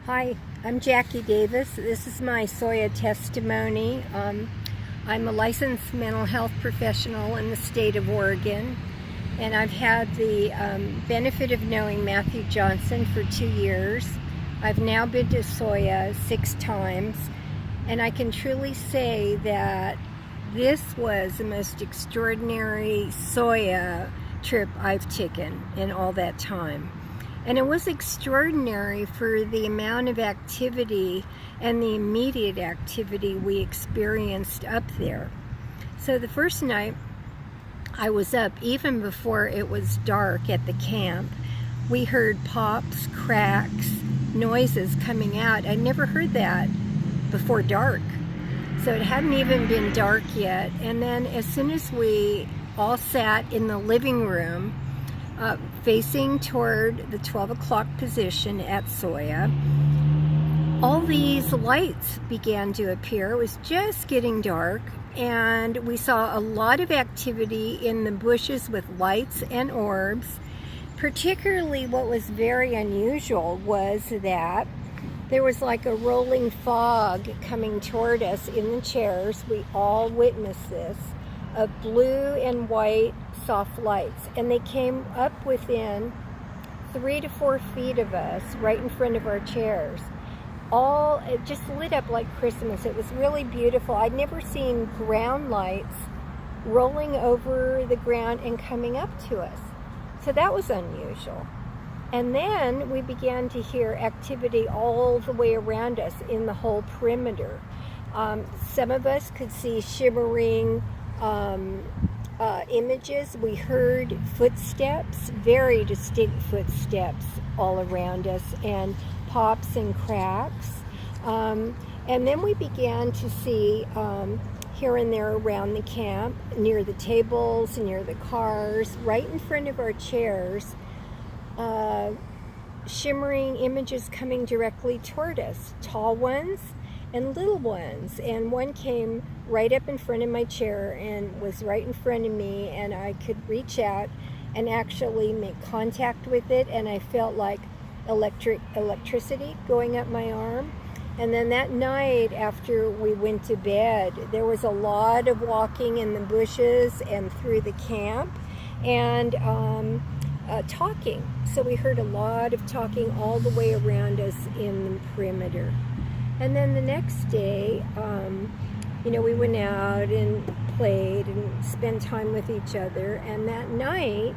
Hi, I'm Jacqui Davis. This is my SOIA testimony. I'm a licensed mental health professional in the state of Oregon, and I've had the benefit of knowing Matthew Johnson for 2 years. I've now been to SOIA 6 times, and I can truly say that this was the most extraordinary SOIA trip I've taken in all that time. And it was extraordinary for the amount of activity and the immediate activity we experienced up there. So the first night I was up, even before it was dark at the camp, we heard pops, cracks, noises coming out. I'd never heard that before dark. So it hadn't even been dark yet. And then as soon as we all sat in the living room, facing toward the 12 o'clock position at SOIA, all these lights began to appear. It was just getting dark, and we saw a lot of activity in the bushes with lights and orbs. Particularly what was very unusual was that there was like a rolling fog coming toward us in the chairs. We all witnessed this, of blue and white soft lights, and they came up within 3 to 4 feet of us, right in front of our chairs. It just lit up like Christmas. It was really beautiful. I'd never seen ground lights rolling over the ground and coming up to us. So that was unusual. And then we began to hear activity all the way around us in the whole perimeter. Some of us could see shimmering images. We heard footsteps, very distinct footsteps all around us, and pops and cracks. And then we began to see here and there around the camp, near the tables, near the cars, right in front of our chairs, shimmering images coming directly toward us, tall ones and little ones. And one came right up in front of my chair and was right in front of me, and I could reach out and actually make contact with it, and I felt like electricity going up my arm. And then that night, after we went to bed, there was a lot of walking in the bushes and through the camp, and talking. So we heard a lot of talking all the way around us in the perimeter. And then the next day, we went out and played and spent time with each other. And that night,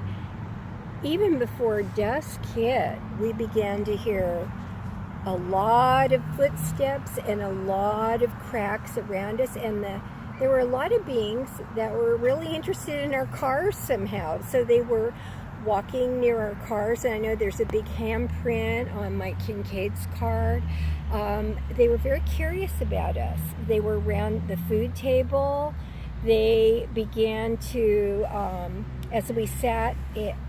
even before dusk hit, we began to hear a lot of footsteps and a lot of cracks around us. And there were a lot of beings that were really interested in our cars somehow. So they were walking near our cars, and I know there's a big handprint on Mike Kincaid's car. They were very curious about us. They were around the food table. They began to, as we sat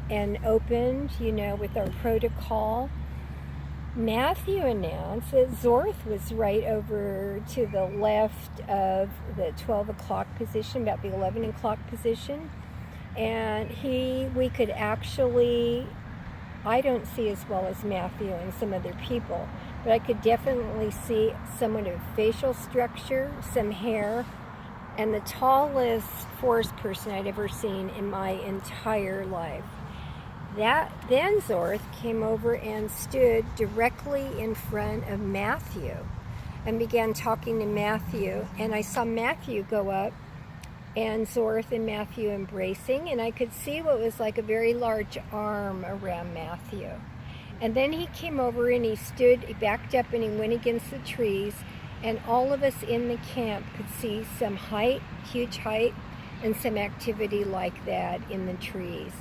and opened, with our protocol, Matthew announced that Zorth was right over to the left of the 12 o'clock position, about the 11 o'clock position. And we could actually, I don't see as well as Matthew and some other people, but I could definitely see somewhat of facial structure, some hair, and the tallest forest person I'd ever seen in my entire life. Then Zorth came over and stood directly in front of Matthew and began talking to Matthew, and I saw Matthew go up and Zorth and Matthew embracing, and I could see what was like a very large arm around Matthew. And then he came over and he backed up, and he went against the trees, and all of us in the camp could see some height, huge height, and some activity like that in the trees.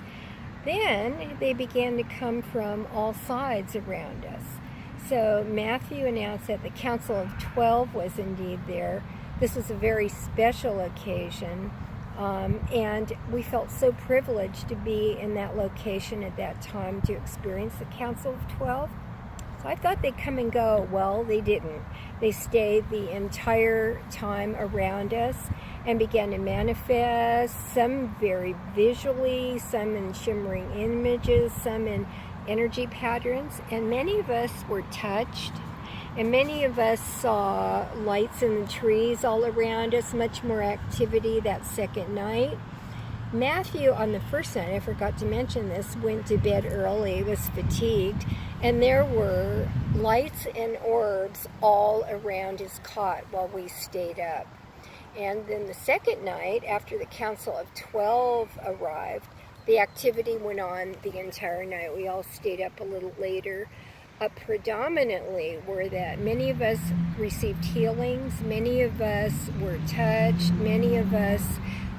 Then they began to come from all sides around us. So Matthew announced that the Council of 12 was indeed there. This was a very special occasion, and we felt so privileged to be in that location at that time to experience the Council of 12. So I thought they'd come and go. Well, they didn't. They stayed the entire time around us and began to manifest, some very visually, some in shimmering images, some in energy patterns, and many of us were touched And many of us saw lights in the trees all around us, much more activity that second night. Matthew, on the first night, I forgot to mention this, went to bed early, was fatigued, and there were lights and orbs all around his cot while we stayed up. And then the second night, after the Council of 12 arrived, the activity went on the entire night. We all stayed up a little later. Predominantly were that many of us received healings, many of us were touched, many of us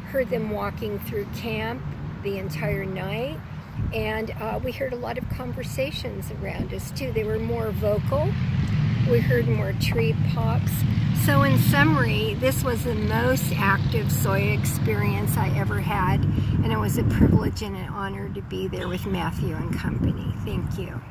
heard them walking through camp the entire night, and we heard a lot of conversations around us too. They were more vocal. We heard more tree pops. So in summary, this was the most active SOIA experience I ever had, and it was a privilege and an honor to be there with Matthew and company. Thank you.